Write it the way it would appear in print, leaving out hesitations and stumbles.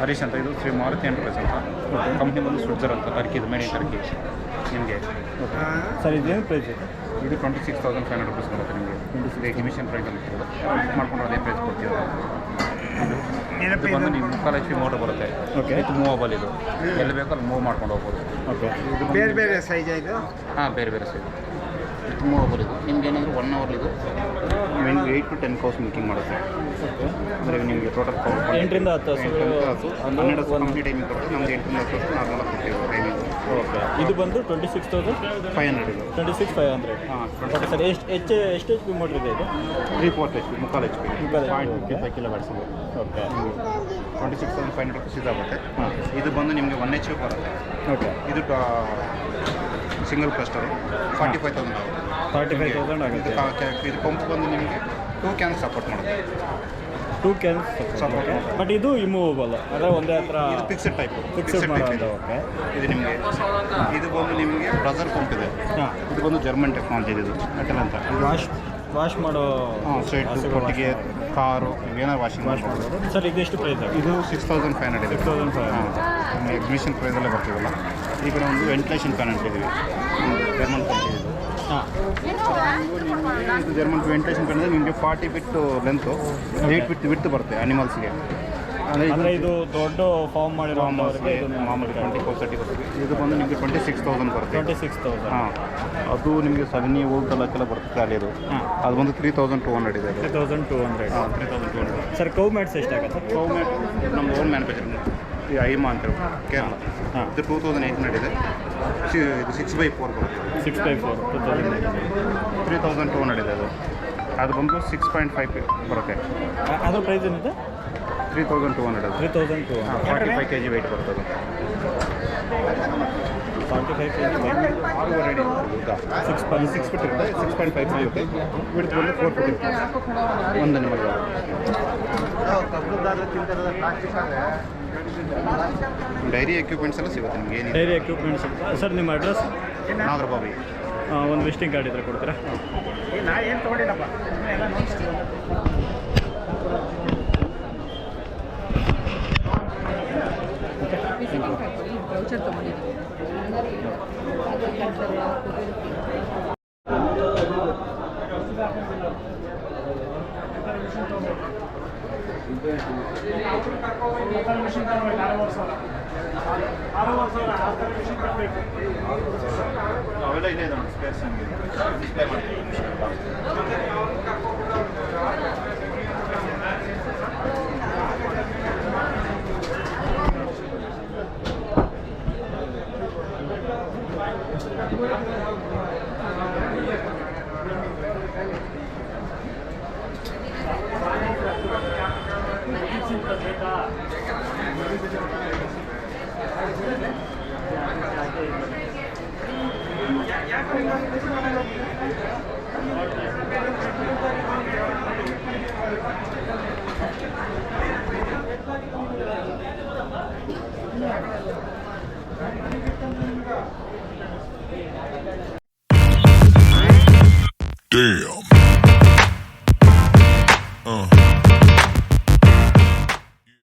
ಹರೀಶ್ ಅಂತ. ಇದು ಶ್ರೀ ಮಾರುತಿ ಎಂಟರ್ಪ್ರೈಸ್ ಅಂತ. ಕಂಪ್ನಿ ಬಂದು ಸ್ವಿಟ್ಜರ್ ಅಂತ, ಟರ್ಕಿ, ಮೇಡ್ ಇನ್ ಟರ್ಕಿ ನಿಮಗೆ. ಸರ್ ಇದೇನು ಪ್ರೈಸ್ ಇದೆ? ಇದು 26,500 ರುಪೀಸ್ ಬರುತ್ತೆ ನಿಮಗೆ. ಎಕ್ಸಿಬಿಷನ್ ಪ್ರೈಸಲ್ಲಿ ಇರ್ತೀವಿ, ಮಾಡ್ಕೊಂಡು ಅದೇ ಪ್ರೈಸ್ ಕೊಡ್ತೀವಿ. ಇದು ಬಂದು ನೀವು 3 HP ಮೋಟರ್ ಬರುತ್ತೆ. ಓಕೆ. ಇದು ಮೂವಬಲ್. ಇದು ಎಲ್ಲಿ ಬೇಕೋ ಅಲ್ಲಿ ಮೂವ್ ಮಾಡ್ಕೊಂಡು ಹೋಗ್ಬೋದು. ಓಕೆ. ಇದು ಬೇರೆ ಬೇರೆ ಸೈಜ್ ಇದು? ಹಾಂ, ಬೇರೆ ಬೇರೆ ಸೈಜ್. ಇದು ಮೂವಬಲ್. ಇದು ನಿಮ್ಗೆ ಏನಾದರೂ 1 hour ಇದು 8 to 10 cows ಮಿಲ್ಕಿಂಗ್ ಮಾಡುತ್ತೆ. ಓಕೆ. ಅಂದರೆ ನಿಮಗೆ ಟೋಟಲ್ 8 ರಿಂದ 10 12 ಕಂಪ್ನಿ ಟೈಮಿಂಗ್ ಕೊಟ್ಟು ನಮ್ಗೆ 8 ರಿಂದ 10 ನಾರ್ಮಲ್ ಕೊಡ್ತೀವಿ ಟೈಮಿಂಗ್. ಓಕೆ. ಇದು ಬಂದು 26,500. ಇದು 26,500. ಹಾಂ. Okay sir. ಎಷ್ಟು HP ಮೋಟ್ರ್ ಇದೆ ಇದು? 3/4 HP, 3/4 HP, 0.55 kilowatts ಇದೆ. ಓಕೆ. 26,500 ರುಪೀಸ್ ಇದಾಗುತ್ತೆ. ಇದು ಬಂದು ನಿಮಗೆ 1 HP ಬರುತ್ತೆ. ಓಕೆ. ಇದು ಸಿಂಗಲ್ ಕ್ಲಸ್ಟರು 45,000 ಆಗುತ್ತೆ. 45,000 ಆಗುತ್ತೆ. ಇದು ಪಂಪ್ ಬಂದು ನಿಮಗೆ 2 ಕ್ಯಾನ್ಸ್ ಸಪೋರ್ಟ್ ಮಾಡುತ್ತೆ. 2 ಕ್ಯಾನ್ಸ್ ಸಪೋರ್ಟ್. ಬಟ್ ಇದು ಇಮೂವಬಲ್, ಅಂದರೆ ಒಂದೇ ಹತ್ರ ಇದು ಫಿಕ್ಸೆಡ್ ಟೈಪ್. ಫಿಕ್ಸೆಡ್ ಮಾಡೋದು. ಓಕೆ. ಇದು ನಿಮಗೆ ಇದು ಬಂದು ನಿಮಗೆ ಪ್ರೆಷರ್ ಪಂಪ್ ಇದೆ. ಹಾಂ. ಇದು ಬಂದು ಜರ್ಮನ್ ಟೆಕ್ನಾಲಜಿ. ಇದು ಮೆಟಲ್ ಅಂತ. ವಾಶ್ ಮಾಡೋ ಸ್ಟ್ರೈಟ್ ಕೊಟ್ಟಿಗೆ, ಕಾರು, ಏನಾರು ವಾಷಿಂಗ್ ಮಾಡ್ಬೋದು. ಸರ್ ಇದೆಷ್ಟು ಪ್ರೈಸ್? ಇದು 6,500 ಇದೆ. 6,500. ಎಕ್ಸಿಬಿಷನ್ ಪ್ರೈಸಲ್ಲೇ ಬರ್ತೀವಲ್ಲ. ಈ ಕಡೆ ಒಂದು ವೆಂಟಿಲೇಷನ್ ಫ್ಯಾನ್ ಅಂತಿದ್ದೀವಿ, ಜರ್ಮನ್ ಕಂಪ್ನಿ ಇದು. ಹಾಂ. ಇದು ಜರ್ಮನ್ ವೆಂಟಿಲೇಷನ್ ಫ್ಯಾನ್ ಅಂದರೆ ನಿಮಗೆ 40 ಫೀಟ್ ಲೆಂತು, 8 ಫೀಟ್ ವಿಡ್ತ್ ಬರುತ್ತೆ ಅನಿಮಲ್ಸ್ಗೆ. ಅಂದರೆ ಇದು ದೊಡ್ಡ ಫಾರ್ಮ್ ಮಾಡಿರೋ ಮಾಮೂಲಿ 24-30 ಬರುತ್ತೆ. ಇದು ಬಂದು ನಿಮಗೆ 26,000 ಬರುತ್ತೆ. 26,000. ಹಾಂ. ಅದು ನಿಮಗೆ ಸಗಣಿ ಊಟಲಕ್ಕೆಲ್ಲ ಬರುತ್ತೆ ಅಲ್ಲಿ. ಇದು ಹಾಂ. ಅದು ಬಂದು 3,200 ಇದೆ. 3,200. ಹಾಂ, 3,200. ಸರ್ ಕೌ ಮ್ಯಾಟ್ಸ್ ಎಷ್ಟಾಗುತ್ತೆ? ಕೌ ಮ್ಯಾಟ್ ನಮ್ಮ ಓನ್ ಮ್ಯಾನುಫ್ಯಾಕ್ಚರಿಂಗ್, ಈ ಐಮಾ ಅಂತ ಕೇರಳ. ಹಾಂ. ಇದು 2,800 ಇದೆ. ಇದು 6/4 ಬರುತ್ತೆ. 6/4 3,200 ಇದೆ. ಅದು ಬಂದು 6.5 ಬರುತ್ತೆ. ಅದು ಪ್ರೈಸ್ ಏನಿದೆ? 3,200 ಅದು. 3,200. 45 kg ವೆಯ್ಟ್ ಬರುತ್ತೆ ಅದು. 45 kg ವೆಯ್ಟ್. 6 ರೆಡಿ ಉದ್ದ. 6 ಫೀಟ್ ಇರುತ್ತೆ. 6.5 ಇರುತ್ತೆ. ವಿಡ್ತ್ ಬಂದು 4 ಫೀಟ್ ಇರುತ್ತೆ. ಒಂದು ನಿಮಗೆ ಡೈರಿ ಎಕ್ವಿಪ್ಮೆಂಟ್ಸ್ ಎಲ್ಲ ಸಿಗುತ್ತೆ ನಿಮಗೆ. ಏನಿದೆ ಡೈರಿ ಎಕ್ವಿಪ್ಮೆಂಟ್ಸ್. ಸರ್ ನಿಮ್ಮ ಅಡ್ರೆಸ್? ನಾಗರಬಾವಿ. ಒಂದು ವಿಸಿಟಿಂಗ್ ಕಾರ್ಡ್ ಇದ್ರೆ ಕೊಡ್ತೀರಾ? ನಾ ಏನು ತೊಗೊಂಡಿಲ್ಲಪ್ಪ, ಎಲ್ಲ ನೋಡ್ತೀನಿ. ಬ್ರೌಚರ್ ತೊಗೊಂಡಿದ್ದೀವಿ. ಅವೆಲ್ಲ ಇದೆ ನೋಡಿ ಸ್ಪೇಸ್ ಡಿಸ್ಪ್ಲೇ ಮಾಡ್ತೀವಿ. Damn.